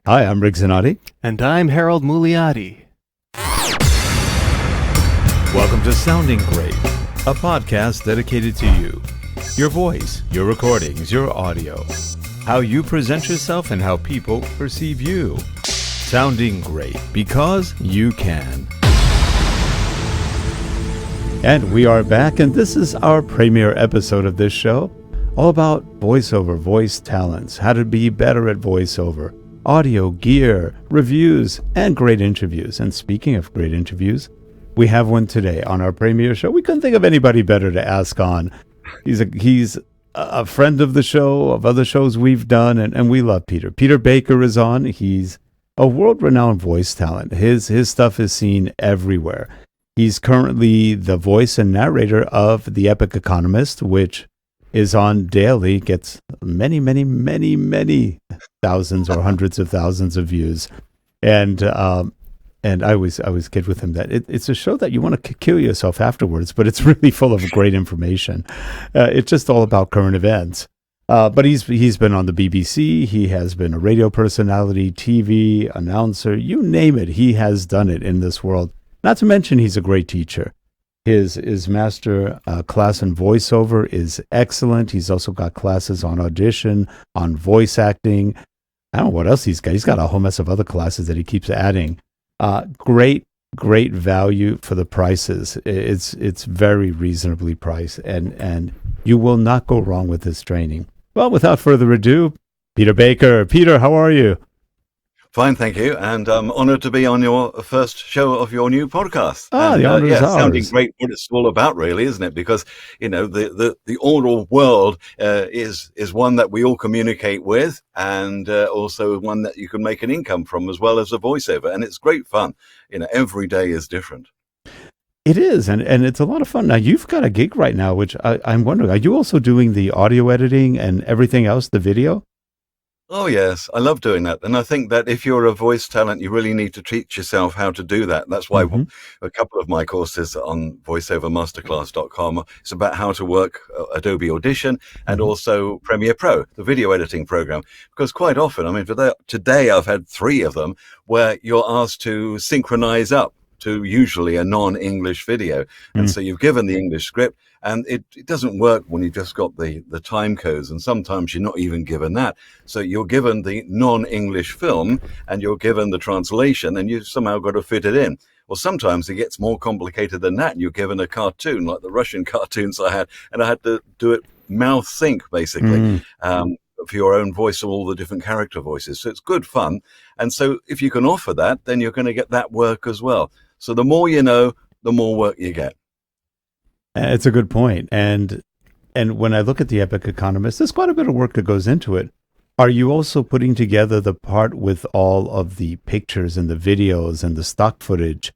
Hi, I'm Riggs Zanotti. And I'm Harold Muliati. Welcome to Sounding Great, a podcast dedicated to you, your voice, your recordings, your audio, how you present yourself and how people perceive you. Sounding great because you can. And we are back, and this is our premiere episode of this show, all about voiceover, voice talents, how to be better at voiceover, audio, gear, reviews, and great interviews. And speaking of great interviews, we have one today on our premiere show. We couldn't think of anybody better to ask on. He's a friend of the show, of other shows we've done, and we love Peter. Peter Baker is on. He's a world-renowned voice talent. His stuff is seen everywhere. He's currently the voice and narrator of the Epic Economist, which is on daily, gets many thousands or hundreds of thousands of views. And I always kid with him that it's a show that you want to kill yourself afterwards, but it's really full of great information. It's just all about current events. But he's been on the BBC. He has been a radio personality, TV, announcer, you name it. He has done it in this world. Not to mention he's a great teacher. His master class in voiceover is excellent. He's also got classes on Audition, on voice acting. I don't know what else he's got. He's got a whole mess of other classes that he keeps adding. Great value for the prices. It's very reasonably priced, and you will not go wrong with this training. Well, without further ado, Peter Baker. Peter, how are you? Fine, thank you, and I'm honoured to be on your first show of your new podcast. The honour is ours. Sounding great, what it's all about, really, isn't it? Because the oral world is one that we all communicate with, and also one that you can make an income from, as well as a voiceover, and it's great fun. Every day is different. It is, and it's a lot of fun. Now, you've got a gig right now, which I'm wondering, are you also doing the audio editing and everything else, the video? Oh, yes. I love doing that. And I think that if you're a voice talent, you really need to teach yourself how to do that. That's why a couple of my courses on voiceovermasterclass.com, it's about how to work Adobe Audition and also Premiere Pro, the video editing program. Because quite often, today I've had 3 of them where you're asked to synchronize up to usually a non-English video. And so you've given the English script, and it doesn't work when you've just got the time codes, and sometimes you're not even given that. So you're given the non-English film, and you're given the translation, and you've somehow got to fit it in. Well, sometimes it gets more complicated than that, and you're given a cartoon, like the Russian cartoons I had, and I had to do it mouth sync, basically, for your own voice, all the different character voices. So it's good fun. And so if you can offer that, then you're going to get that work as well. So the more you know, the more work you get. It's a good point. And when I look at the Epic Economist, there's quite a bit of work that goes into it. Are you also putting together the part with all of the pictures and the videos and the stock footage?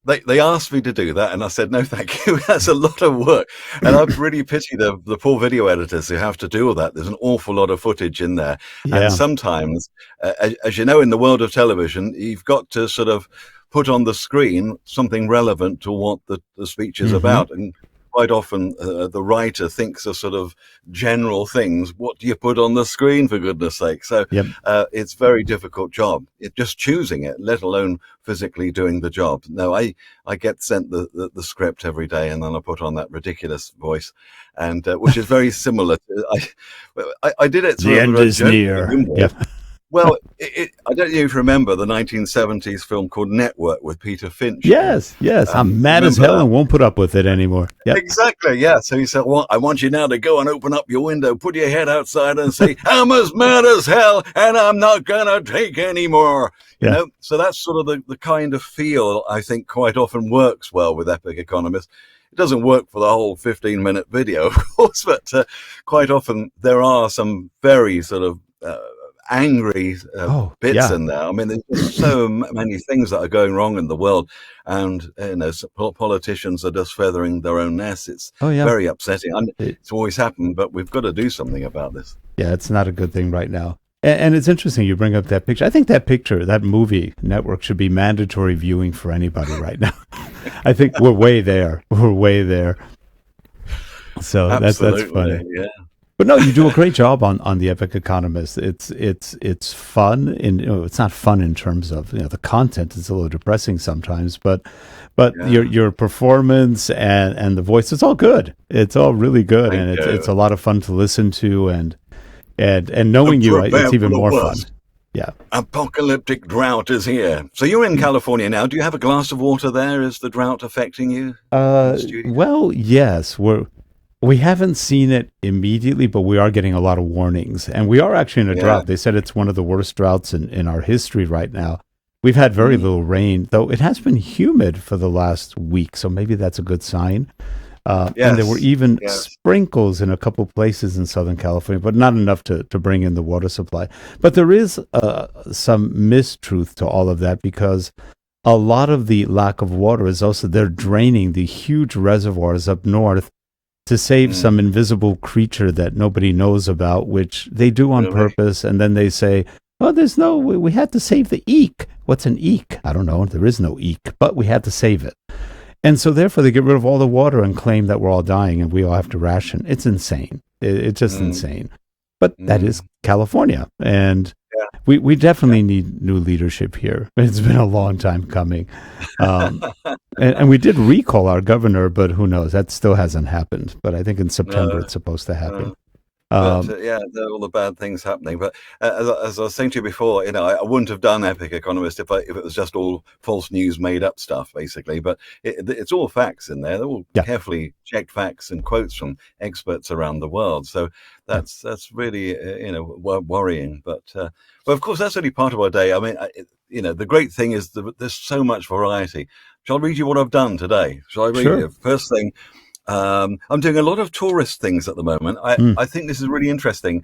They asked me to do that, and I said, no, thank you. That's a lot of work. And I really pity the poor video editors who have to do all that. There's an awful lot of footage in there. Yeah. And sometimes, as you know, in the world of television, you've got to sort of put on the screen something relevant to what the speech is about. And quite often the writer thinks of sort of general things. What do you put on the screen, for goodness sake? So it's a very difficult job. Just choosing it, let alone physically doing the job. No, I get sent the script every day, and then I put on that ridiculous voice, and which is very similar to, I did it. The end is near. Well, I don't know if you remember the 1970s film called Network with Peter Finch. Yes. I'm mad as hell and won't put up with it anymore. Yep. Exactly, yeah. So he said, well, I want you now to go and open up your window, put your head outside and say, I'm as mad as hell and I'm not going to take any more. You know, so that's sort of the kind of feel I think quite often works well with Epic Economist. It doesn't work for the whole 15-minute video, of course, but quite often there are some very sort of angry bits in there. I mean, there's so many things that are going wrong in the world, and politicians are just feathering their own nests. It's very upsetting. It's always happened, but we've got to do something about this. Yeah, it's not a good thing right now. And it's interesting you bring up that picture. I think that movie, Network, should be mandatory viewing for anybody right now. I think we're way there. So that's funny. Yeah. But no, you do a great job on the Epic Economist. It's fun, and it's not fun in terms of the content. It's a little depressing sometimes, but your performance and the voice, it's all good. It's all really good, and it's a lot of fun to listen to, and knowing you, it's even more fun. Yeah. Apocalyptic drought is here. So you're in California now. Do you have a glass of water there? Is the drought affecting you? Well, yes. We haven't seen it immediately, but we are getting a lot of warnings. And we are actually in a drought. They said it's one of the worst droughts in our history right now. We've had very little rain, though it has been humid for the last week, so maybe that's a good sign. And there were even sprinkles in a couple places in Southern California, but not enough to bring in the water supply. But there is some mistruth to all of that, because a lot of the lack of water is also they're draining the huge reservoirs up north to save some invisible creature that nobody knows about, which they do on purpose. And then they say, oh, we had to save the eek. What's an eek? I don't know. There is no eek, but we had to save it. And so therefore they get rid of all the water and claim that we're all dying and we all have to ration. It's insane. It's just insane. But that is California. And we definitely need new leadership here. It's been a long time coming. And we did recall our governor, but who knows? That still hasn't happened. But I think in September it's supposed to happen. But there are all the bad things happening. But as I was saying to you before, I wouldn't have done Epic Economist if it was just all false news, made up stuff, basically. But it's all facts in there. They're all carefully checked facts and quotes from experts around the world. So that's really worrying. But of course, that's only part of our day. I mean, the great thing is there's so much variety. Shall I read you what I've done today? Shall I read you? First thing. I'm doing a lot of tourist things at the moment. I think this is really interesting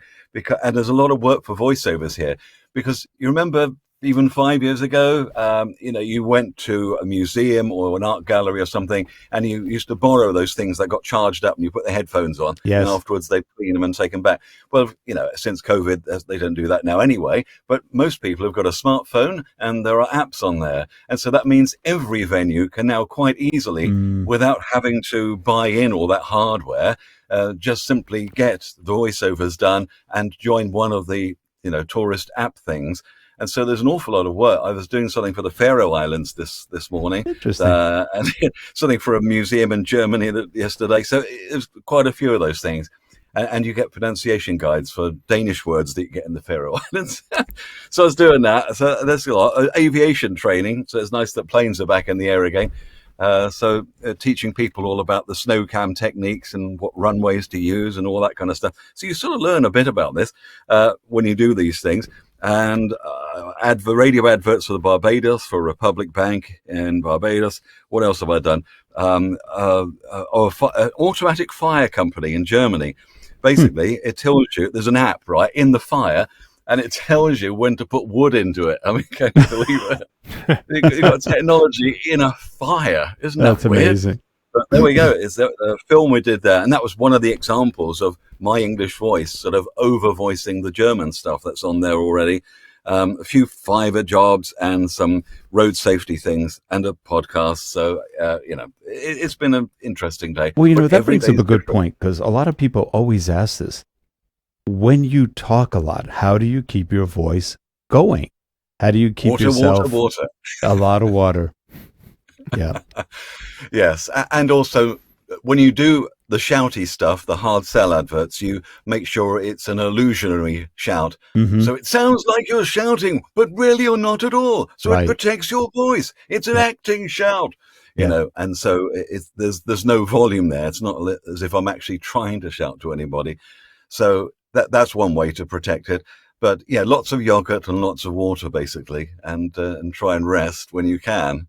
and there's a lot of work for voiceovers here, because you remember even 5 years ago, you went to a museum or an art gallery or something, and you used to borrow those things that got charged up and you put the headphones on, and afterwards they clean them and take them back. Well, since COVID, they don't do that now anyway, but most people have got a smartphone and there are apps on there. And so that means every venue can now quite easily, without having to buy in all that hardware, just simply get the voiceovers done and join one of the, tourist app things. And so there's an awful lot of work. I was doing something for the Faroe Islands this morning. Interesting. And something for a museum in Germany yesterday. So there's quite a few of those things. And you get pronunciation guides for Danish words that you get in the Faroe Islands. So I was doing that. So there's a lot. Aviation training. So it's nice that planes are back in the air again. So teaching people all about the snow cam techniques and what runways to use and all that kind of stuff. So you sort of learn a bit about this when you do these things. And radio adverts for the Barbados, for Republic Bank in Barbados. What else have I done? Automatic fire company in Germany. Basically, it tells you, there's an app, right, in the fire, and it tells you when to put wood into it. I mean, can you believe it? You've got technology in a fire. Isn't that That's weird? amazing. But there we go. It's a film we did there. And that was one of the examples of my English voice sort of over-voicing the German stuff that's on there already. A few Fiverr jobs and some road safety things and a podcast. So, it's been an interesting day. Well, that brings up a good point, because a lot of people always ask this. When you talk a lot, how do you keep your voice going? How do you keep yourself... Water. A lot of water. Yeah. Yes. And also, when you do the shouty stuff, the hard sell adverts, you make sure it's an illusionary shout. So it sounds like you're shouting, but really you're not at all. So it protects your voice. It's an acting shout, and so there's no volume there. It's not as if I'm actually trying to shout to anybody. So that's one way to protect it. But lots of yogurt and lots of water, basically, and try and rest when you can.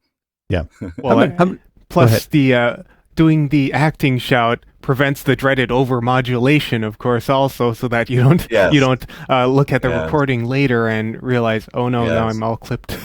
Yeah. Well, plus the doing the acting shout prevents the dreaded overmodulation, of course, also, so that you don't look at the recording later and realize, oh no, now I'm all clipped.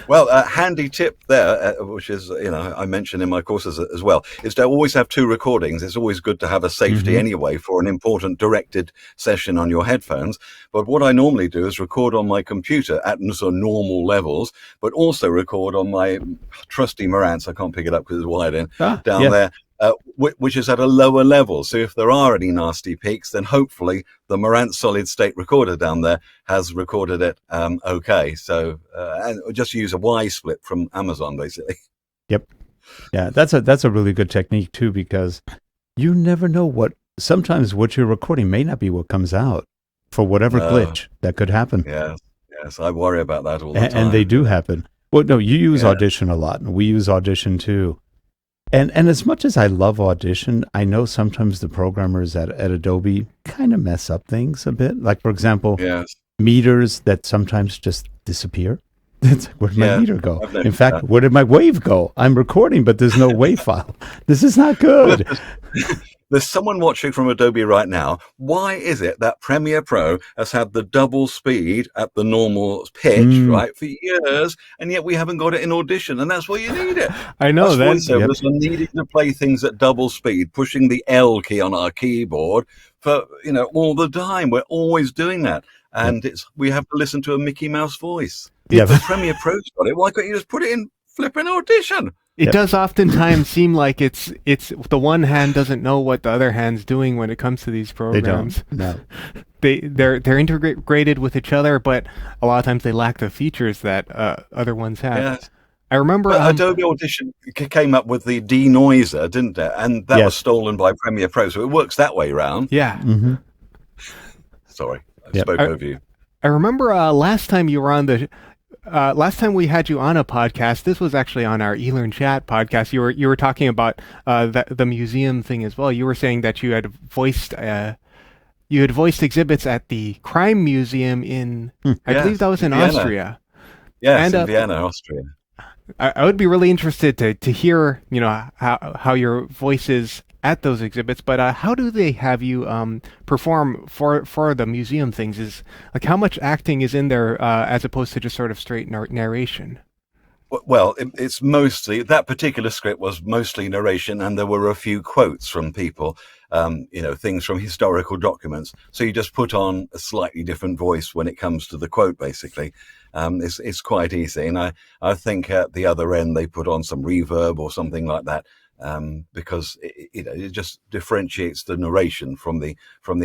Well, a handy tip there, which is, I mentioned in my courses as well, is to always have two recordings. It's always good to have a safety anyway for an important directed session on your headphones. But what I normally do is record on my computer at sort of normal levels, but also record on my trusty Marantz. I can't pick it up because it's wired in down there. which is at a lower level. So if there are any nasty peaks, then hopefully the Marantz solid state recorder down there has recorded it okay. So and just use a Y split from Amazon, basically. Yep. Yeah, that's a really good technique too, because you never know sometimes what you're recording may not be what comes out for whatever glitch that could happen. Yes, I worry about that all the time. And they do happen. Well, no, you use Audition a lot, and we use Audition too. And as much as I love Audition, I know sometimes the programmers at Adobe kind of mess up things a bit. Like, for example, meters that sometimes just disappear. It's like, where did my meter go? In fact, where did my wave go? I'm recording, but there's no wave file. This is not good. There's someone watching from Adobe right now. Why is it that Premiere Pro has had the double speed at the normal pitch, right, for years, and yet we haven't got it in Audition, and that's why you need it. I know that. Voiceovers are needing to play things at double speed, pushing the L key on our keyboard for, all the time. We're always doing that, and we have to listen to a Mickey Mouse voice. Yeah, if Premiere Pro's got it, why can't you just put it in flipping Audition? It does oftentimes seem like it's the one hand doesn't know what the other hand's doing when it comes to these programs. They don't. No. They're integrated with each other, but a lot of times they lack the features that other ones have. Yes. I remember Adobe Audition came up with the denoiser, didn't it? And that was stolen by Premiere Pro, so it works that way round. Yeah. Mm-hmm. Sorry, I spoke over you. I remember last time you were on the. Last time we had you on a podcast, this was actually on our eLearn Chat podcast. You were talking about the museum thing as well. You were saying that you had voiced exhibits at the Crime Museum in I believe that was in Vienna. Austria. Yes, in Vienna, Austria. I would be really interested to hear how your voice is at those exhibits, but how do they have you perform for the museum things? Is like how much acting is in there as opposed to just sort of straight narration? Well, it's mostly, that particular script was mostly narration, and there were a few quotes from people, things from historical documents. So you just put on a slightly different voice when it comes to the quote, basically. It's quite easy. And I think at the other end, they put on some reverb or something like that, because it just differentiates the narration from the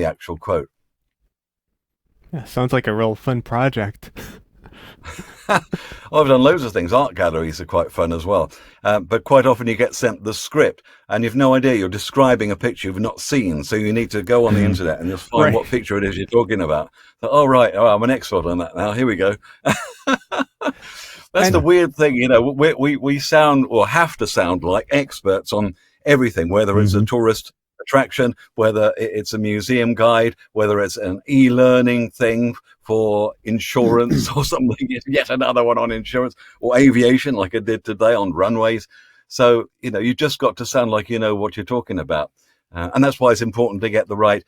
actual quote. Yeah, sounds like a real fun project. I've done loads of things. Art galleries are quite fun as well. But quite often you get sent the script and you've no idea. You're describing a picture you've not seen. So you need to go on the internet and just find what picture it is you're talking about. So, I'm an expert on that now. Here we go. That's the weird thing. We sound or have to sound like experts on everything, whether it's a tourist attraction, whether it's a museum guide, whether it's an e-learning thing for insurance or something, yet another one on insurance, or aviation like I did today on runways. So, you just got to sound like you know what you're talking about. And that's why it's important to get the right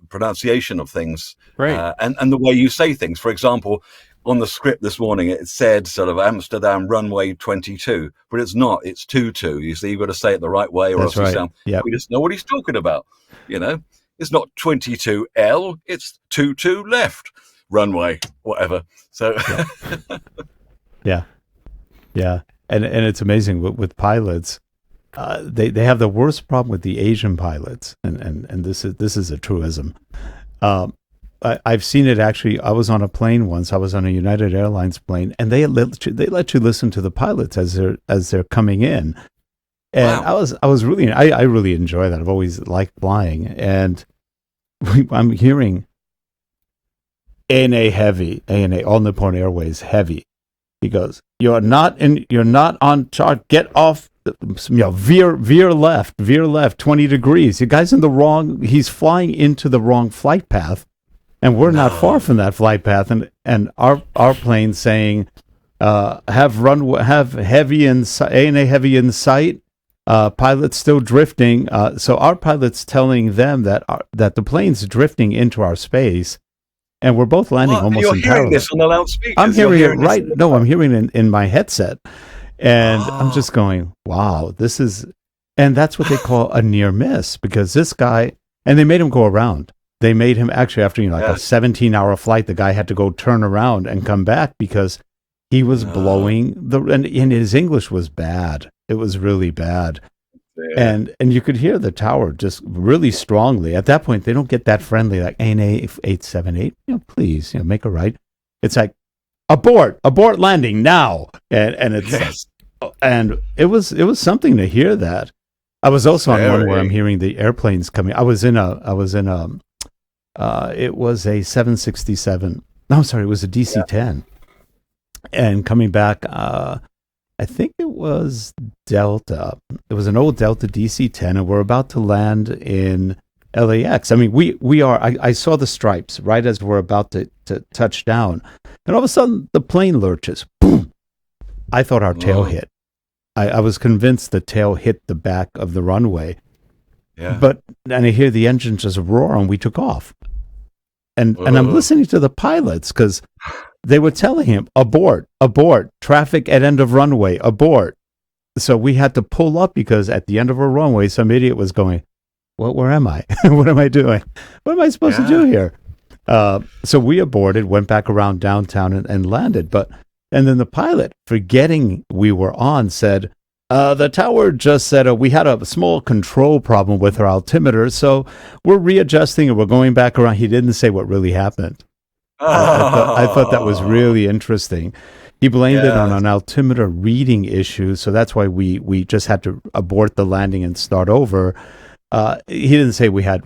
pronunciation of things. Right. And the way you say things. For example, on the script this morning, it said sort of Amsterdam runway 22, but it's not. It's 22. You see, you've got to say it the right way, or else you sound. We just know what he's talking about. It's not 22L. It's 22 left runway, whatever. So, yeah, and it's amazing with pilots. They have the worst problem with the Asian pilots, and this is a truism. I've seen it actually. I was on a plane once. I was on a United Airlines plane, and they let you listen to the pilots as they're coming in. And wow. I really enjoy that. I've always liked flying, and I'm hearing ANA heavy, ANA All Nippon Airways heavy. He goes, you're not on chart. Get off. Veer left 20 degrees. You guys he's flying into the wrong flight path. And we're not far from that flight path, and our plane saying, have heavy in ANA heavy in sight, pilots still drifting. So our pilot's telling them that the plane's drifting into our space, and we're both landing almost in parallel. You're hearing this on the loudspeakers. I'm hearing it right. No, I'm hearing it in my headset, and I'm just going, wow, this is, and that's what they call a near miss, because this guy, and they made him go around. They made him actually, after a 17-hour flight, the guy had to go turn around and come back because he was blowing and his English was bad. It was really bad. And you could hear the tower just really strongly. At that point, they don't get that friendly, like ANA 878, please, make a right. It's like, abort landing now. And it's and it was something to hear that. I was also on one where I'm hearing the airplanes coming. It was a 767. No, sorry, it was a DC-10. And coming back, I think it was Delta. It was an old Delta DC-10, and we're about to land in LAX. I mean, we are. I saw the stripes right as we're about to touch down, and all of a sudden the plane lurches. Boom! I thought our tail hit. I was convinced the tail hit the back of the runway. Yeah. And I hear the engine just roar, and we took off. And I'm listening to the pilots because they were telling him, abort, traffic at end of runway, abort. So we had to pull up because at the end of a runway, some idiot was going, where am I? What am I doing? What am I supposed to do here? So we aborted, went back around downtown and landed. And then the pilot, forgetting we were on, said, the tower just said we had a small control problem with our altimeter, so we're readjusting and we're going back around. He didn't say what really happened. I thought that was really interesting. He blamed it on an altimeter reading issue, so that's why we just had to abort the landing and start over. He didn't say we had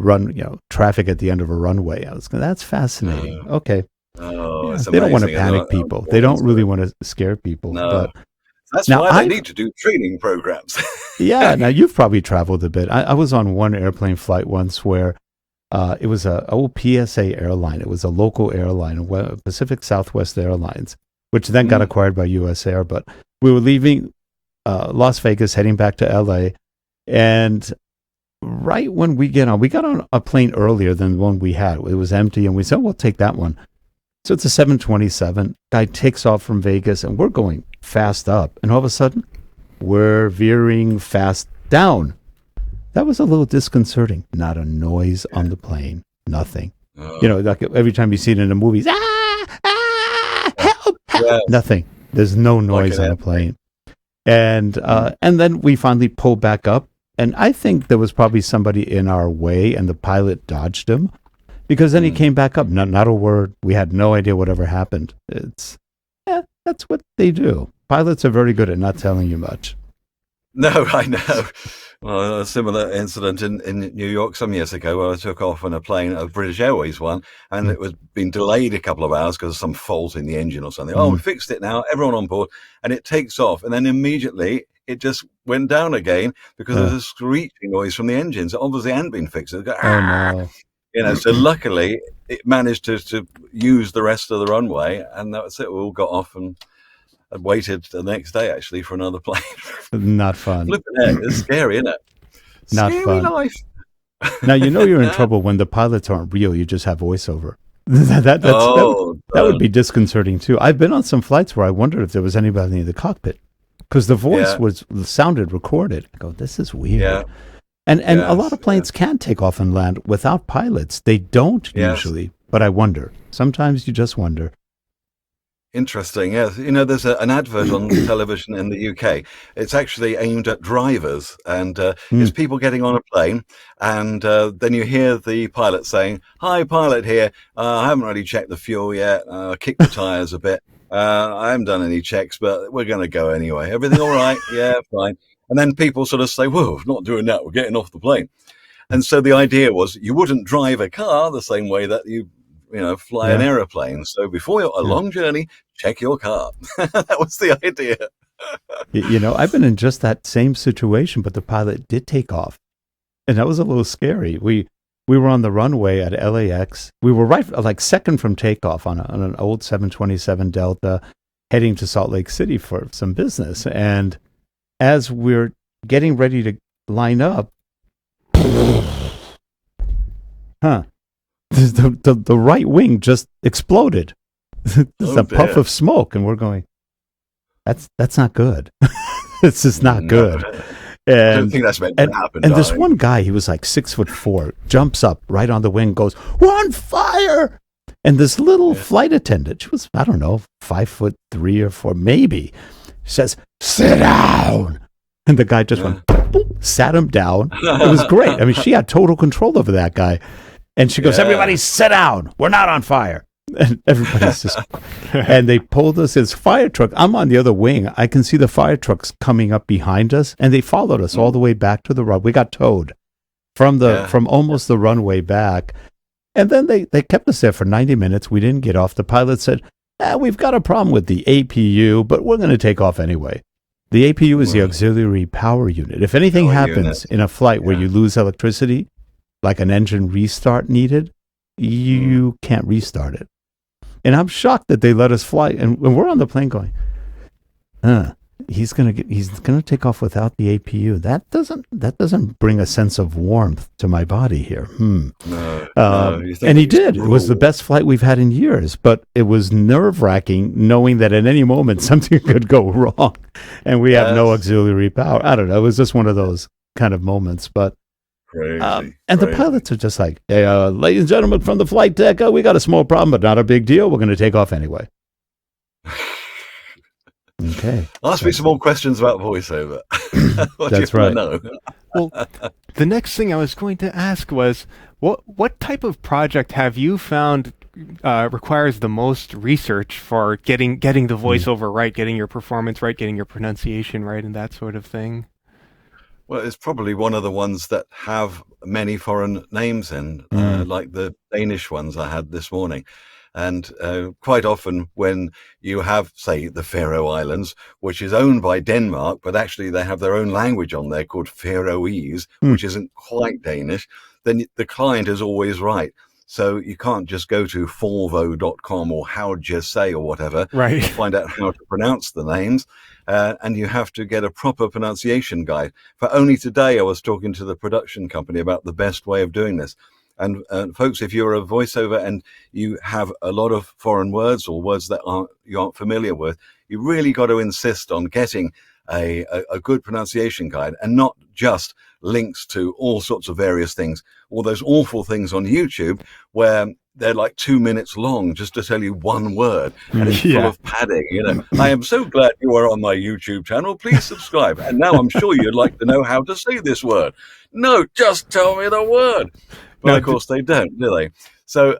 traffic at the end of a runway. That's fascinating. Okay. Oh, they don't want to panic people. They don't really want to scare people. No. But that's why they need to do training programs. Yeah. Now you've probably traveled a bit. I was on one airplane flight once where it was a old PSA airline. It was a local airline, Pacific Southwest Airlines, which then got acquired by US Air. But we were leaving Las Vegas, heading back to LA, and right when we got on a plane earlier than the one we had. It was empty, and we said, we'll take that one. So it's a 727. Guy takes off from Vegas, and we're going fast up. And all of a sudden, we're veering fast down. That was a little disconcerting. Not a noise on the plane. Nothing. Like every time you see it in the movies, help! Nothing. There's no noise on the plane. And then we finally pulled back up. And I think there was probably somebody in our way, and the pilot dodged him. Because then he came back up, not a word. We had no idea whatever happened. That's what they do. Pilots are very good at not telling you much. No, I know. Well, a similar incident in New York some years ago where I took off on a plane, a British Airways one, and it was been delayed a couple of hours because of some fault in the engine or something. Oh, we fixed it now, everyone on board, and it takes off. And then immediately it just went down again because there's a screeching noise from the engines. It obviously hadn't been fixed. It go, no. So luckily it managed to use the rest of the runway, and that was it. We all got off and waited the next day actually for another plane. Not fun. Flipping heck, it's scary, isn't it? Not scary fun. Life. Now you're in trouble when the pilots aren't real. You just have voiceover. That would be disconcerting too. I've been on some flights where I wondered if there was anybody in the cockpit because the voice sounded recorded. I go, this is weird. Yeah. And a lot of planes can take off and land without pilots. They don't usually, but I wonder. Sometimes you just wonder. Interesting, yes. There's an advert on television in the UK. It's actually aimed at drivers, and it's people getting on a plane, and then you hear the pilot saying, "Hi, pilot here. I haven't really checked the fuel yet. Kicked the tires a bit. I haven't done any checks, but we're going to go anyway. Everything all right? Yeah, fine." And then people sort of say, "Whoa, we're not doing that. We're getting off the plane." And so the idea was you wouldn't drive a car the same way that you fly an aeroplane. So before a long journey, check your car. That was the idea. I've been in just that same situation, but the pilot did take off. And that was a little scary. We were on the runway at LAX. We were right like second from takeoff on an old 727 Delta heading to Salt Lake City for some business. And as we're getting ready to line up, the right wing just exploded. There's a puff of smoke, and we're going, that's not good. This is not good. And I don't think that's meant to happen. And this one guy, he was like 6'4", jumps up right on the wing, goes, "We're on fire!" And this little flight attendant, she was, I don't know, 5'3" or 4", maybe, says, "Sit down." And the guy just went, boom, sat him down. It was great. I mean, she had total control over that guy. And she goes, everybody sit down. We're not on fire. And everybody's just, and they pulled us this fire truck. I'm on the other wing. I can see the fire trucks coming up behind us, and they followed us all the way back to the run. We got towed from almost the runway back. And then they kept us there for 90 minutes. We didn't get off. The pilot said, we've got a problem with the APU, but we're going to take off anyway. The APU is the auxiliary power unit. If anything happens in a flight where you lose electricity, like an engine restart needed, you can't restart it. And I'm shocked that they let us fly. And we're on the plane going, he's gonna take off without the APU. That doesn't bring a sense of warmth to my body here. No, and he did. It was the best flight we've had in years, but it was nerve-wracking knowing that at any moment something could go wrong, and we have no auxiliary power. I don't know. It was just one of those kind of moments, but. Crazy. The pilots are just like, hey, ladies and gentlemen from the flight deck, we got a small problem, but not a big deal. We're going to take off anyway. Okay. Ask me some more questions about voiceover. That's right. Well, the next thing I was going to ask was, what type of project have you found requires the most research for getting the voiceover right, getting your performance right, getting your pronunciation right, and that sort of thing? Well, it's probably one of the ones that have many foreign names in, like the Danish ones I had this morning. And quite often when you have, say, the Faroe Islands, which is owned by Denmark, but actually they have their own language on there called Faroese, which isn't quite Danish, then the client is always right. So you can't just go to forvo.com or how'd you say or whatever to find out how to pronounce the names. And you have to get a proper pronunciation guide. For only today, I was talking to the production company about the best way of doing this. And folks, if you're a voiceover and you have a lot of foreign words or words that you aren't familiar with, you really got to insist on getting a good pronunciation guide and not just links to all sorts of various things, all those awful things on YouTube where they're like 2 minutes long just to tell you one word and it's full of padding. I am so glad you are on my YouTube channel. Please subscribe. And now I'm sure you'd like to know how to say this word. No, just tell me the word. But of course they don't, do they? So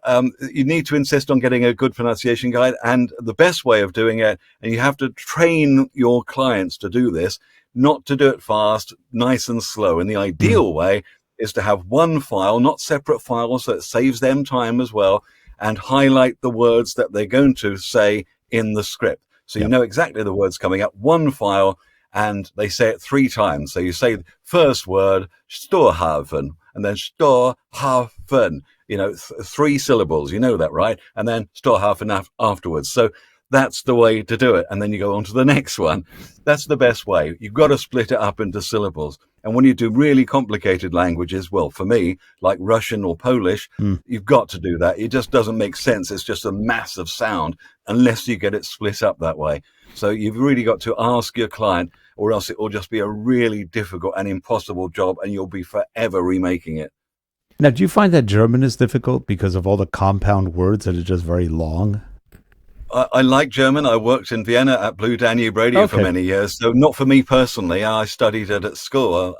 you need to insist on getting a good pronunciation guide. And the best way of doing it, and you have to train your clients to do this, not to do it fast, nice and slow. And the ideal way is to have one file, not separate files, so it saves them time as well, and highlight the words that they're going to say in the script. So you know exactly the words coming up, one file, and they say it 3 times. So you say the first word, Storhaven, and then Storhaven, 3 syllables, you know that, right? And then Storhaven afterwards. So that's the way to do it. And then you go on to the next one. That's the best way. You've got to split it up into syllables. And when you do really complicated languages, well, for me, like Russian or Polish, you've got to do that. It just doesn't make sense. It's just a mass of sound unless you get it split up that way. So you've really got to ask your client, or else it will just be a really difficult and impossible job, and you'll be forever remaking it. Now, do you find that German is difficult because of all the compound words that are just very long? I like German. I worked in Vienna at Blue Danube Radio for many years. So not for me personally. I studied it at school,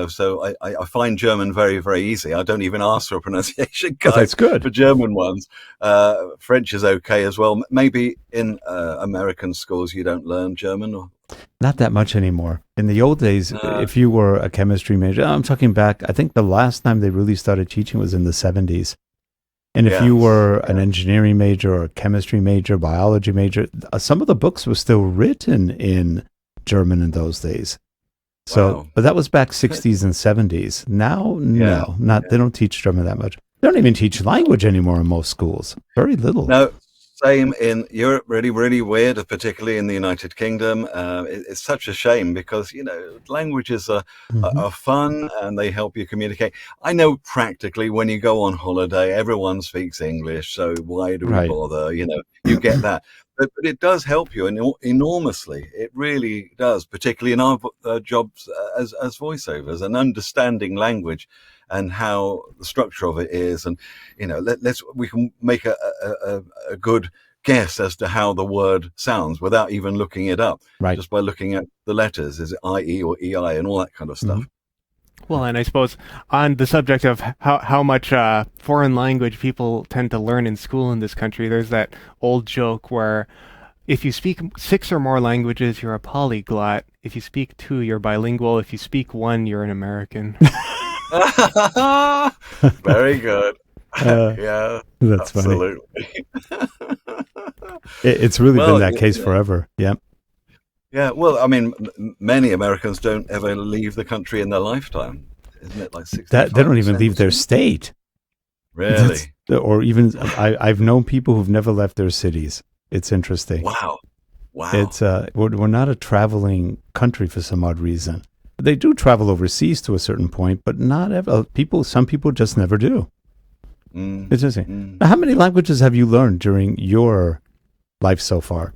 so I find German very, very easy. I don't even ask for a pronunciation guide that's good. For German ones. French is okay as well. Maybe in American schools you don't learn German. Or... Not that much anymore. In the old days, if you were a chemistry major, I'm talking back, I think the last time they really started teaching was in the 70s. And if you were an engineering major or a chemistry major, biology major, some of the books were still written in German in those days. So, but that was back 60s and 70s. Now, they don't teach German that much. They don't even teach language anymore in most schools. Very little. No, same in Europe, really, really weird, particularly in the United Kingdom. It's such a shame because, languages are fun and they help you communicate. I know practically when you go on holiday, everyone speaks English. So why do we bother? You get that. But it does help you enormously. It really does, particularly in our jobs as voiceovers, and understanding language and how the structure of it is. And, we can make a good guess as to how the word sounds without even looking it up. Right. Just by looking at the letters. Is it IE or EI and all that kind of stuff. Mm-hmm. Well, and I suppose on the subject of how much foreign language people tend to learn in school in this country, there's that old joke where if you speak 6 or more languages, you're a polyglot. If you speak 2, you're bilingual. If you speak 1, you're an American. Very good. Yeah, that's absolutely. Funny. It's really been that case forever. Yeah. Yeah. Well, I mean, many Americans don't ever leave the country in their lifetime, isn't it? Like 65%. That they don't even leave their state. Really? Or even I've known people who've never left their cities. It's interesting. Wow. It's we're not a traveling country for some odd reason. They do travel overseas to a certain point, but not ever. Some people just never do. It's interesting. Now, how many languages have you learned during your life so far?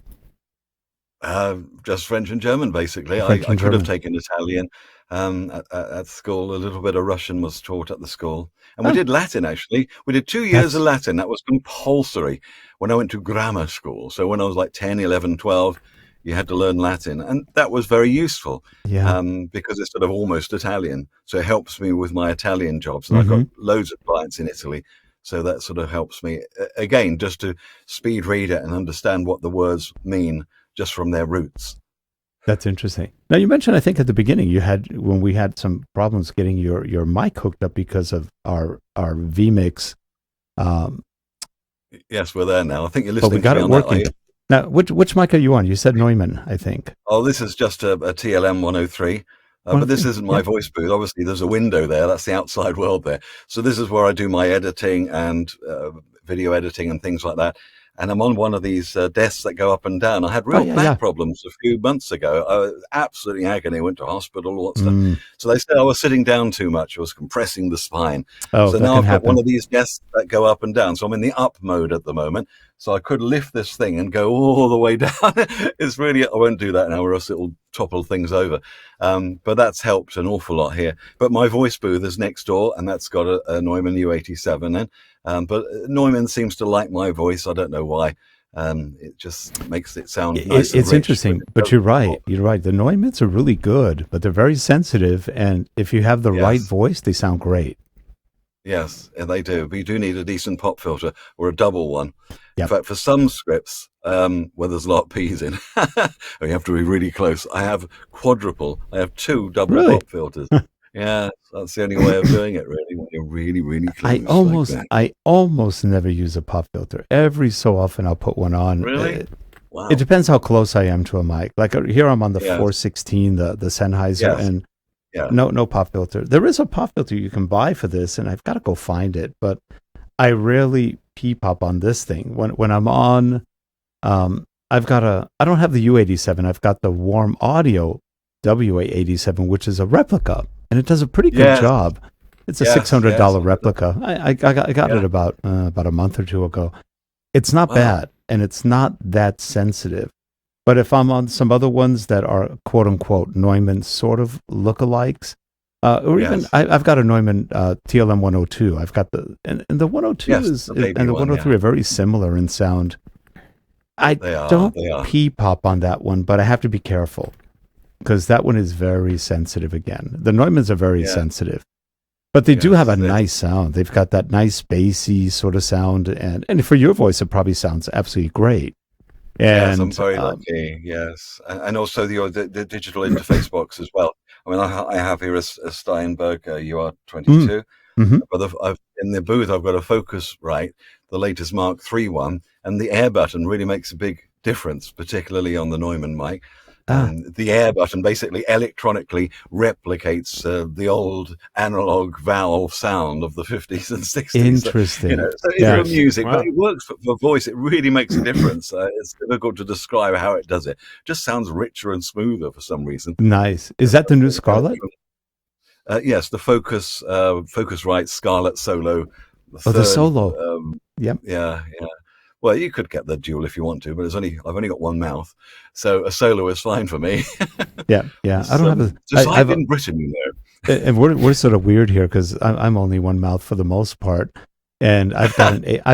Just French and German, basically. I could have taken Italian at school. A little bit of Russian was taught at the school. And we did Latin, actually. We did 2 years of Latin. That was compulsory when I went to grammar school. So when I was like 10, 11, 12, you had to learn Latin. And that was very useful because it's sort of almost Italian. So it helps me with my Italian jobs. And I've got loads of clients in Italy. So that sort of helps me, again, just to speed read it and understand what the words mean just from their roots. That's interesting. Now, you mentioned, I think at the beginning, when we had some problems getting your mic hooked up because of our vMix. Yes, we're there now. I think you're listening. We got it working. Now, which mic are you on? You said Neumann, I think. Oh, this is just a TLM 103. But this isn't my voice booth. Obviously, there's a window there. That's the outside world there. So this is where I do my editing and video editing and things like that. And I'm on one of these desks that go up and down. I had real back problems a few months ago. I was absolutely agony. I went to hospital, all that stuff. So they said I was sitting down too much. I was compressing the spine. So now I've got one of these desks that go up and down. So I'm in the up mode at the moment. So I could lift this thing and go all the way down. It's really, I won't do that now or else it'll topple things over. But that's helped an awful lot here. But my voice booth is next door and that's got a Neumann U87 in. But Neumann seems to like my voice. I don't know why. It just makes it sound nice. It's interesting, but you're right. You're right. The Neumanns are really good, but they're very sensitive. And if you have the right voice, they sound great. Yes, they do. But you do need a decent pop filter or a double one. In fact, for some scripts where there's a lot of P's in, you have to be really close. I have quadruple. I have 2 double pop filters. Yeah, that's the only way of doing it, really, when you're really, really close. I almost never use a pop filter. Every so often I'll put one on. Really? Wow. It depends how close I am to a mic. Like here I'm on the 416, the Sennheiser, and no pop filter. There is a pop filter you can buy for this, and I've got to go find it, but I rarely pop on this thing. When I'm on, I don't have the U87, I've got the Warm Audio WA87, which is a replica. And it does a pretty good job. It's a $600 replica. I got it about a month or 2 ago. It's not bad, and it's not that sensitive. But if I'm on some other ones that are quote unquote Neumann sort of lookalikes, even I've got a Neumann TLM 102. I've got the 102 and the 103 are very similar in sound. I don't pop on that one, but I have to be careful. Because that one is very sensitive again. The Neumanns are very sensitive. But they do have a nice sound. They've got that nice bassy sort of sound. And for your voice, it probably sounds absolutely great. And, I'm very lucky, yes. And also the digital interface box as well. I mean, I have here a Steinberg UR22. But in the booth, I've got a Focusrite, the latest Mark III one. And the air button really makes a big difference, particularly on the Neumann mic. The air button basically electronically replicates the old analog valve sound of the 50s and 60s. Interesting. So it's for music, but it works for voice. It really makes a difference. It's difficult to describe how it does it. Just sounds richer and smoother for some reason. Nice. Is that the new Scarlett? Yes, the Focusrite Scarlett Solo. The Solo. Yeah. Well, you could get the dual if you want to, but I've only got one mouth, so a solo is fine for me. Yeah. I don't have a. Just like in Britain, And we're sort of weird here because I'm only one mouth for the most part. and I've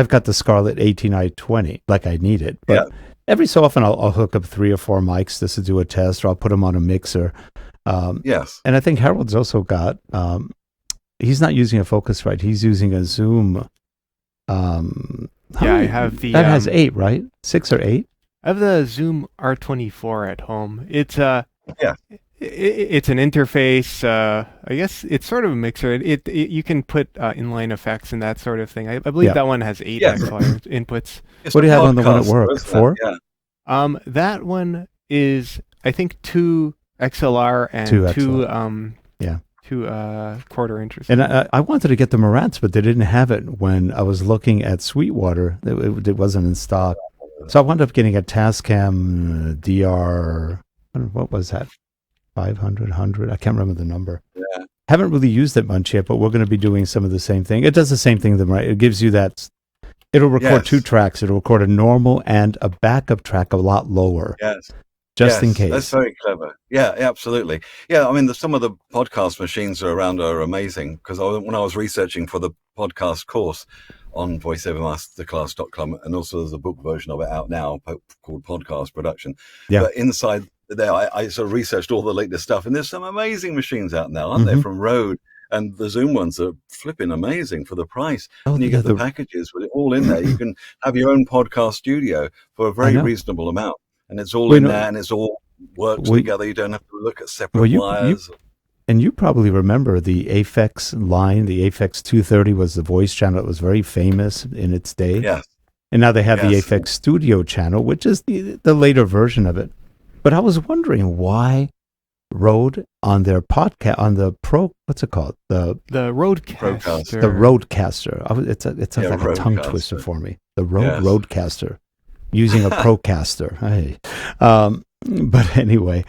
got the Scarlett 18i20, like I need it. But every so often I'll hook up 3 or 4 mics just to do a test, or I'll put them on a mixer. Yes. And I think Harold's also got, he's not using a Focusrite. He's using a Zoom. I have the... That has 8, right? 6 or 8? I have the Zoom R24 at home. It's it's an interface. I guess it's sort of a mixer. It you can put inline effects and that sort of thing. I believe that one has 8 XLR inputs. What do you have on the one at work? 4? Yeah. That one is, I think, 2 XLR and 2 quarter inches. And I wanted to get the Marantz, but they didn't have it when I was looking at Sweetwater. It wasn't in stock. So I wound up getting a Tascam DR, what was that? 500, 100? I can't remember the number. Yeah. Haven't really used it much yet, but we're going to be doing some of the same thing. It does the same thing, right? It gives you that, it'll record 2 tracks. It'll record a normal and a backup track a lot lower. Yes. Just in case. That's very clever. Yeah, absolutely. Yeah, I mean, some of the podcast machines around are amazing, because when I was researching for the podcast course on voiceovermasterclass.com, and also there's a book version of it out now called Podcast Production. Yeah. But inside there, I sort of researched all the latest stuff, and there's some amazing machines out now, aren't there, from Rode? And the Zoom ones are flipping amazing for the price. And you get the packages with it all in there. You can have your own podcast studio for a very reasonable amount. And it's all in there, and it's all works together. You don't have to look at separate wires. And you probably remember the Aphex line. The Aphex 230 was the voice channel. It was very famous in its day. Yes. And now they have the Aphex Studio channel, which is the later version of it. But I was wondering why Rode on their podcast, on the what's it called? The Rodecaster. The Rodecaster. It's like a tongue twister for me. The Rodecaster. Using a Procaster. Hey. But anyway,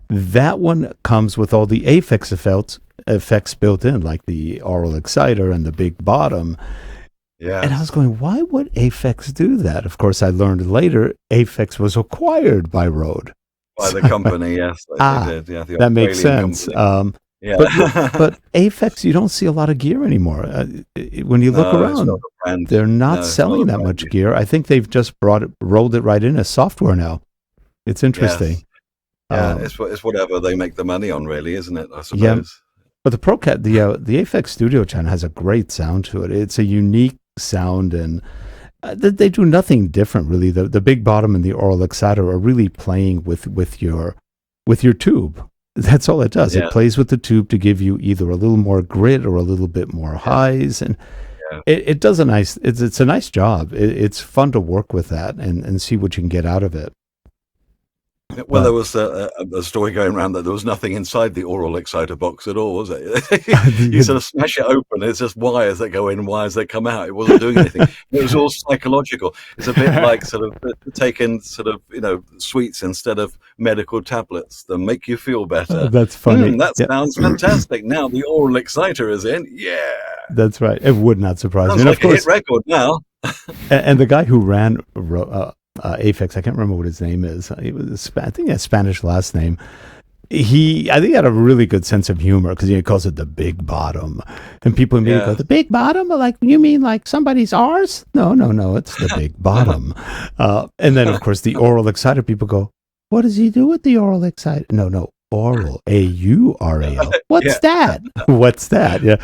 that one comes with all the Aphex effects built in, like the aural exciter and the big bottom. Yeah. And I was going, why would Aphex do that? Of course, I learned later Aphex was acquired by Rode. By the company, yes. They did. Yeah, that makes sense. But Aphex, you don't see a lot of gear anymore. When you look around, they're not selling that much gear. I think they've just rolled it right in as software now. It's interesting. Yes. It's whatever they make the money on, really, isn't it? I suppose. Yeah. But the Aphex Studio channel has a great sound to it. It's a unique sound, and they do nothing different, really. The big bottom and the aural exciter are really playing with your tube. That's all it does. Yeah. It plays with the tube to give you either a little more grit or a little bit more highs, and it does it's a nice job. It's fun to work with that and see what you can get out of it. Well, there was a story going around that there was nothing inside the aural exciter box at all, was it? You sort of smash it open, it's just wires that go in and wires that come out. It wasn't doing anything. It was all psychological. It's a bit like sort of taking sweets instead of medical tablets that make you feel better. That's funny. That sounds fantastic. Now the aural exciter is in. Yeah. That's right. It would not surprise me. Sounds like a hit record now. And the guy who ran Aphex, I can't remember what his name is. He was, I think he has Spanish last name. I think he had a really good sense of humor because he calls it the big bottom, and people immediately go, "The big bottom? Like, you mean like somebody's ours?" No, it's the big bottom. And then of course the aural exciter. People go, "What does he do with the aural exciter?" No, aural, AURAL. What's that? What's that? Yeah.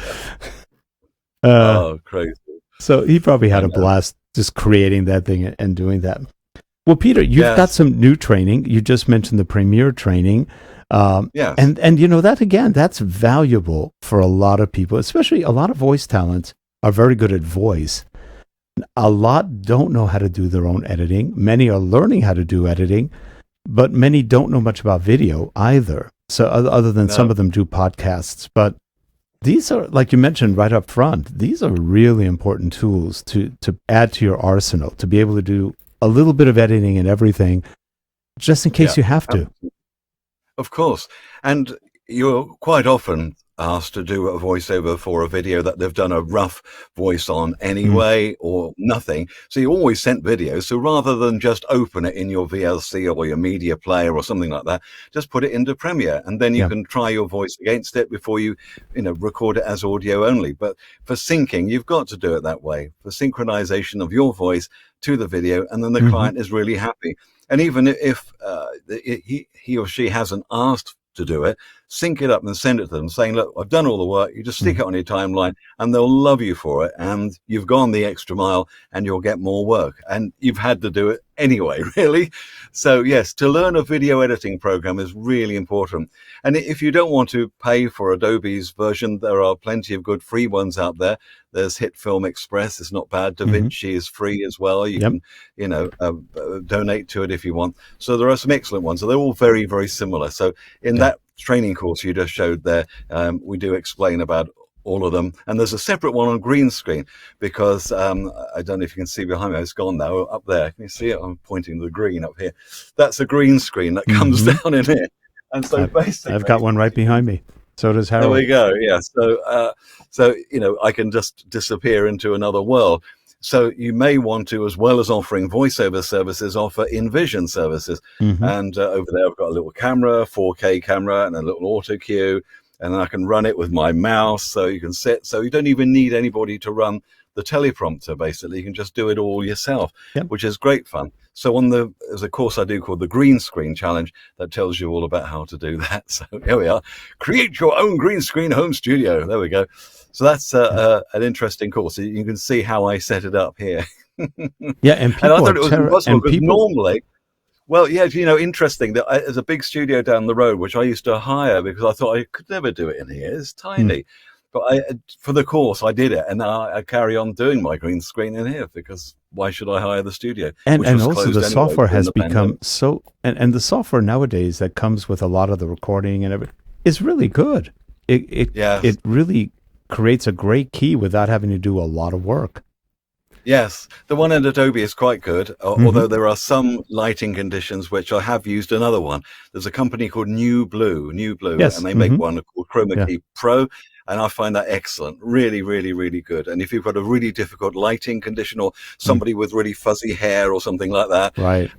Crazy. So he probably had a blast just creating that thing and doing that. Well, Peter, you've got some new training. You just mentioned the Premiere training. And that, again, that's valuable for a lot of people, especially a lot of voice talents are very good at voice. A lot don't know how to do their own editing. Many are learning how to do editing, but many don't know much about video either. So other than some of them do podcasts, but these are, like you mentioned right up front, these are really important tools to add to your arsenal, to be able to do a little bit of editing and everything, just in case you have to. Of course. And you're quite often asked to do a voiceover for a video that they've done a rough voice on anyway, or nothing. So you always sent videos. So rather than just open it in your VLC or your media player or something like that, just put it into Premiere, and then you can try your voice against it before you record it as audio only. But for syncing, you've got to do it that way, for synchronization of your voice to the video, and then the client is really happy. And even if he or she hasn't asked to do it, sync it up and send it to them saying, look, I've done all the work. You just stick it on your timeline and they'll love you for it. And you've gone the extra mile and you'll get more work. And you've had to do it anyway, really. So yes, to learn a video editing program is really important. And if you don't want to pay for Adobe's version, there are plenty of good free ones out there. There's Hit Film Express. It's not bad. DaVinci is free as well. You can, donate to it if you want. So there are some excellent ones. So they're all very, very similar. So in that training course you just showed there, we do explain about all of them. And there's a separate one on green screen because I don't know if you can see behind me. It's gone now. Up there. Can you see it? I'm pointing to the green up here. That's a green screen that comes down in here. And so basically, I've got one right behind me. So does Harold. There we go. Yeah. So I can just disappear into another world. So you may want to, as well as offering voiceover services, offer InVision services. And over there, I've got a little camera, 4K camera, and a little auto cue, and then I can run it with my mouse. So you can sit. So you don't even need anybody to run the teleprompter. Basically, you can just do it all yourself, which is great fun. So there's a course I do called the Green Screen Challenge that tells you all about how to do that. So here we are. Create your own green screen home studio. There we go. So that's an interesting course. You can see how I set it up here. Yeah, and people I thought it was impossible because normally, well, yeah, interesting that there's a big studio down the road which I used to hire because I thought I could never do it in here. It's tiny. But for the course, I did it, and I carry on doing my green screen in here because why should I hire the studio? And also the software has become so, and the software nowadays that comes with a lot of the recording and everything is really good. It really creates a great key without having to do a lot of work. Yes, the one in Adobe is quite good, although there are some lighting conditions which I have used another one. There's a company called New Blue, yes. and they make one called Chroma Key Pro, and I find that excellent, really, really, really good. And if you've got a really difficult lighting condition or somebody with really fuzzy hair or something like that, right.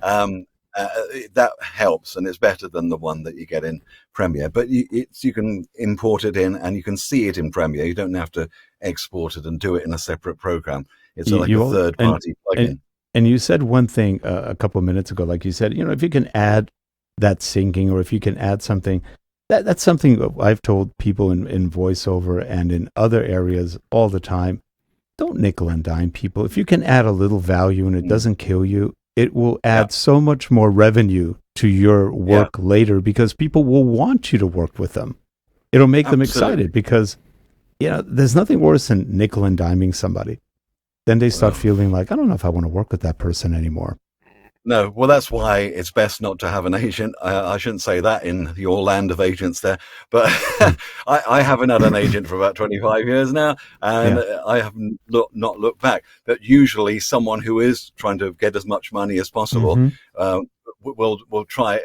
That helps, and it's better than the one that you get in Premiere. But you can import it in, and you can see it in Premiere. You don't have to export it and do it in a separate program. It's like a third-party plugin. And you said one thing a couple of minutes ago, like you said, if you can add that syncing, or if you can add something, that's something I've told people in voiceover and in other areas all the time. Don't nickel and dime people. If you can add a little value and it doesn't kill you, it will add so much more revenue to your work later because people will want you to work with them. It'll make them excited because, there's nothing worse than nickel and diming somebody. Then they start feeling like, I don't know if I want to work with that person anymore. No, well, that's why it's best not to have an agent. I shouldn't say that in your land of agents there, but I haven't had an agent for about 25 years now, and I have not looked back. But usually someone who is trying to get as much money as possible will try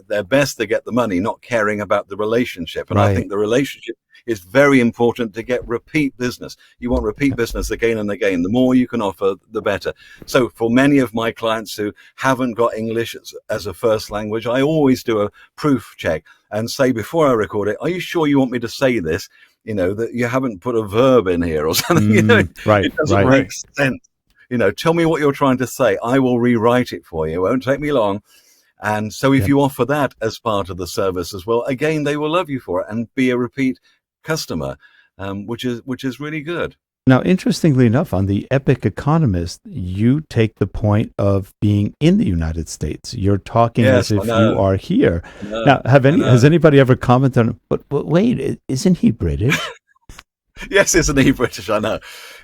their best to get the money, not caring about the relationship. And I think the relationship is very important to get repeat business. You want repeat business again and again. The more you can offer, the better. So for many of my clients who haven't got English as a first language, I always do a proof check and say before I record it, are you sure you want me to say this? That you haven't put a verb in here or something. Right. It doesn't make sense. Tell me what you're trying to say. I will rewrite it for you. It won't take me long. And so if you offer that as part of the service as well, again, they will love you for it and be a repeat customer, which is really good. Now, interestingly enough, on the Epic Economist, you take the point of being in the United States. You're talking as if you are here. Now, has anybody ever commented on, but wait, isn't he British? Yes, isn't he British? I know.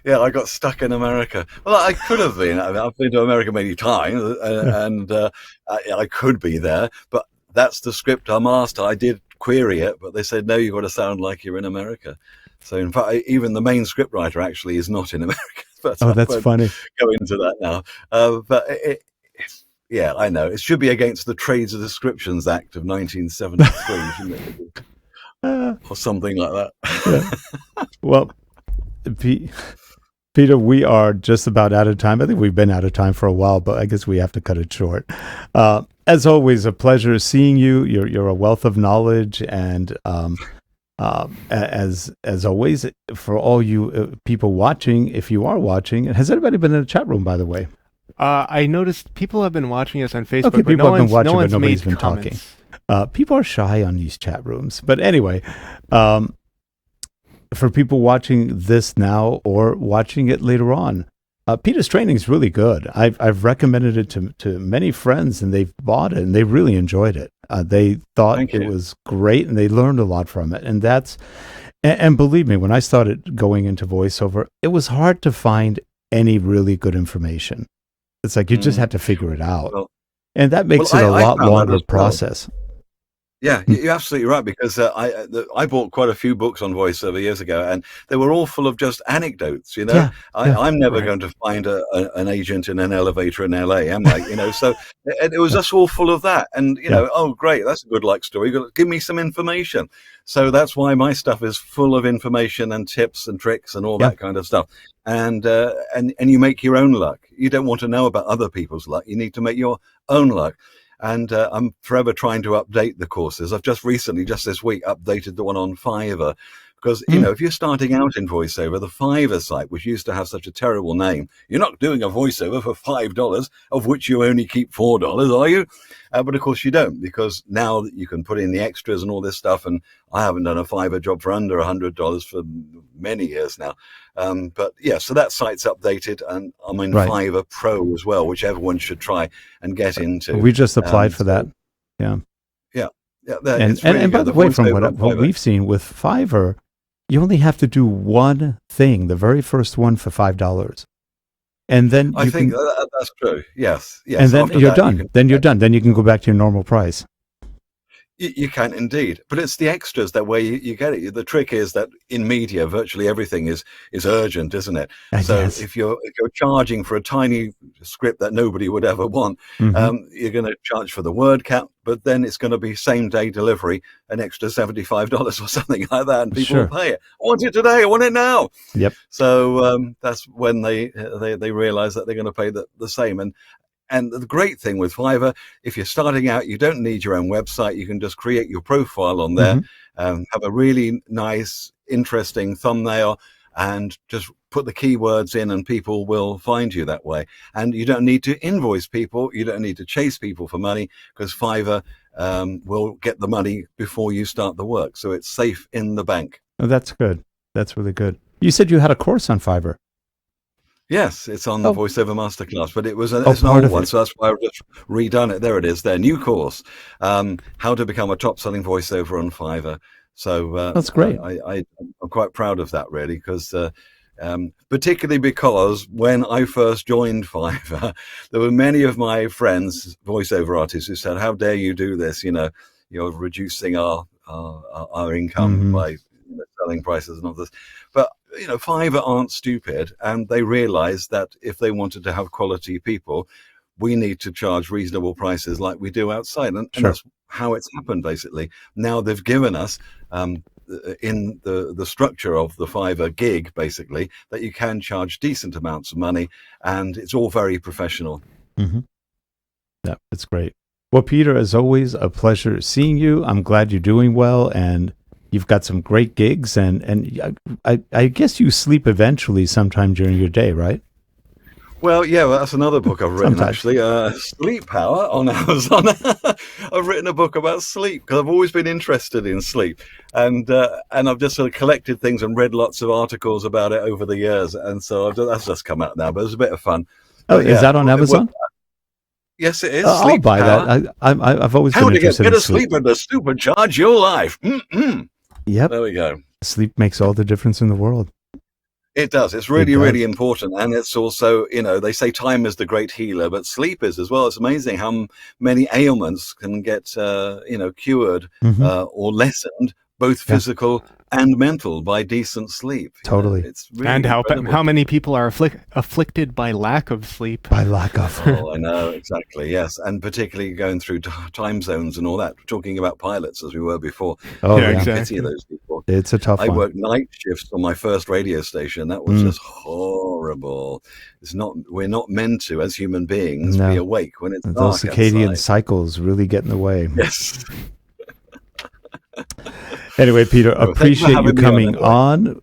Yeah, I got stuck in America. Well, I could have been. I've been to America many times, and I could be there, but that's the script I'm asked. I did query it, but they said, no, you've got to sound like you're in America. So in fact, even the main scriptwriter actually is not in America. But that's funny. Go into that now. But I know. It should be against the Trades of Descriptions Act of 1973, shouldn't it? or something like that. Yeah. Well, Peter, we are just about out of time. I think we've been out of time for a while, but I guess we have to cut it short. As always, a pleasure seeing you. You're a wealth of knowledge, and as always, for all you people watching, if you are watching, has anybody been in the chat room, by the way? I noticed people have been watching us on Facebook. Okay, people have been watching, but nobody's been comments. talking. People are shy on these chat rooms, but anyway. For people watching this now or watching it later on, Peter's training is really good. I've recommended it to many friends, and they've bought it, and they really enjoyed it. They thought it was great, and they learned a lot from it. And believe me, when I started going into voiceover, it was hard to find any really good information. It's like you just had to figure it out. Well, and that makes it a lot longer process. Yeah, you're absolutely right, because I bought quite a few books on voiceover years ago, and they were all full of just anecdotes. I'm never going to find an agent in an elevator in LA, am I? So it was just all full of that. And oh great, that's a good luck story. Give me some information. So that's why my stuff is full of information and tips and tricks and all that kind of stuff. And you make your own luck. You don't want to know about other people's luck. You need to make your own luck. And I'm forever trying to update the courses. I've just this week, updated the one on Fiverr. Because, if you're starting out in voiceover, the Fiverr site, which used to have such a terrible name, you're not doing a voiceover for $5, of which you only keep $4, are you? But of course you don't, because now that you can put in the extras and all this stuff, and I haven't done a Fiverr job for under $100 for many years now. But yeah, so that site's updated, and I'm in Fiverr Pro as well, which everyone should try and get into. We just applied for that. Yeah. Yeah. And by the way, from what we've seen with Fiverr, you only have to do one thing, the very first one, for $5. And then I think that's true. Yes. And then you're done. You're done. Then you can go back to your normal price. You can indeed, but it's the extras that way you get it. The trick is that in media, virtually everything is urgent, isn't it? So if you're charging for a tiny script that nobody would ever want, you're going to charge for the word count, but then it's going to be same day delivery, an extra $75 or something like that, and people will pay it. I want it today. I want it now. Yep. So that's when they realize that they're going to pay the same. And the great thing with Fiverr, if you're starting out, you don't need your own website. You can just create your profile on there, have a really nice, interesting thumbnail, and just put the keywords in, and people will find you that way. And you don't need to invoice people. You don't need to chase people for money, because Fiverr will get the money before you start the work. So it's safe in the bank. Oh, that's good. That's really good. You said you had a course on Fiverr. Yes, it's on the VoiceOver Masterclass, but it's an old one, so that's why I've just redone it. There it is, their new course, how to become a top-selling voiceover on Fiverr. So that's great. I'm quite proud of that, really, because particularly because when I first joined Fiverr, there were many of my friends, voiceover artists, who said, "How dare you do this? You're reducing our income by selling prices and all this." But Fiverr aren't stupid, and they realize that if they wanted to have quality people, we need to charge reasonable prices like we do outside. And that's how it's happened, basically. Now they've given us, in the structure of the Fiverr gig, basically, that you can charge decent amounts of money, and it's all very professional. Yeah, it's great. Well, Peter, as always, a pleasure seeing you. I'm glad you're doing well, and you've got some great gigs, and I guess you sleep eventually sometime during your day, right? Well, yeah, that's another book I've written, actually. Sleep Power on Amazon. I've written a book about sleep, because I've always been interested in sleep. And I've just sort of collected things and read lots of articles about it over the years. And so that's just come out now, but it was a bit of fun. Oh, is that on Amazon? Yes, it is. I'll buy that. I've always been interested in sleep. How to get better sleep and to supercharge your life. Yep. There we go. Sleep makes all the difference in the world. It does. It's really, really important. And it's also, they say time is the great healer, but sleep is as well. It's amazing how many ailments can get, cured or lessened both physical and mental, by decent sleep. Totally. It's really and incredible. how many people are afflicted by lack of sleep? By lack of. Oh, I know, exactly, yes. And particularly going through time zones and all that. Talking about pilots, as we were before. Oh, yeah, Pity exactly. those people. It's a tough one. I worked night shifts on my first radio station. That was just horrible. We're not meant to, as human beings, be awake when it's dark those circadian outside. Cycles really get in the way. Yes. Anyway, Peter, appreciate you coming on.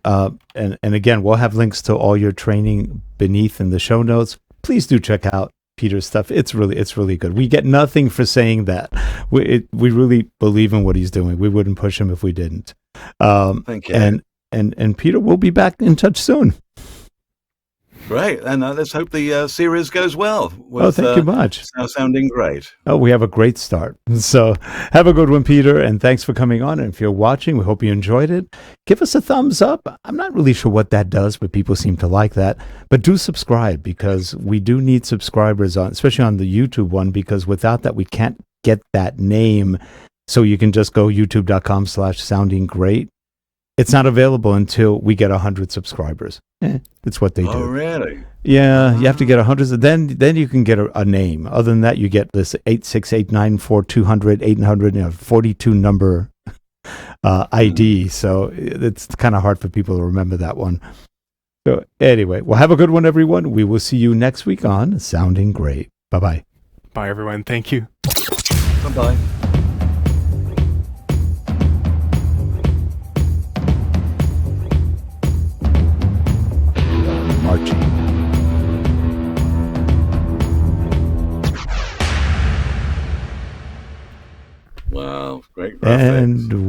And again, we'll have links to all your training beneath in the show notes. Please do check out Peter's stuff. It's really good. We get nothing for saying that. We really believe in what he's doing. We wouldn't push him if we didn't. Thank you. And Peter, we'll be back in touch soon. Great, and let's hope the series goes well. Thank you much. Sounding great. Oh, we have a great start. So have a good one, Peter, and thanks for coming on. And if you're watching, we hope you enjoyed it. Give us a thumbs up. I'm not really sure what that does, but people seem to like that. But do subscribe, because we do need subscribers, especially on the YouTube one, because without that, we can't get that name. So you can just go youtube.com/soundinggreat. It's not available until we get 100 subscribers. It's what they do. Oh, really? Yeah, you have to get 100. Then you can get a name. Other than that, you get this 86894200800 800 42 number ID. So it's kind of hard for people to remember that one. So anyway, well, have a good one, everyone. We will see you next week on Sounding Great. Bye-bye. Bye, everyone. Thank you. Bye-bye. Marching. Wow, great graphics. And we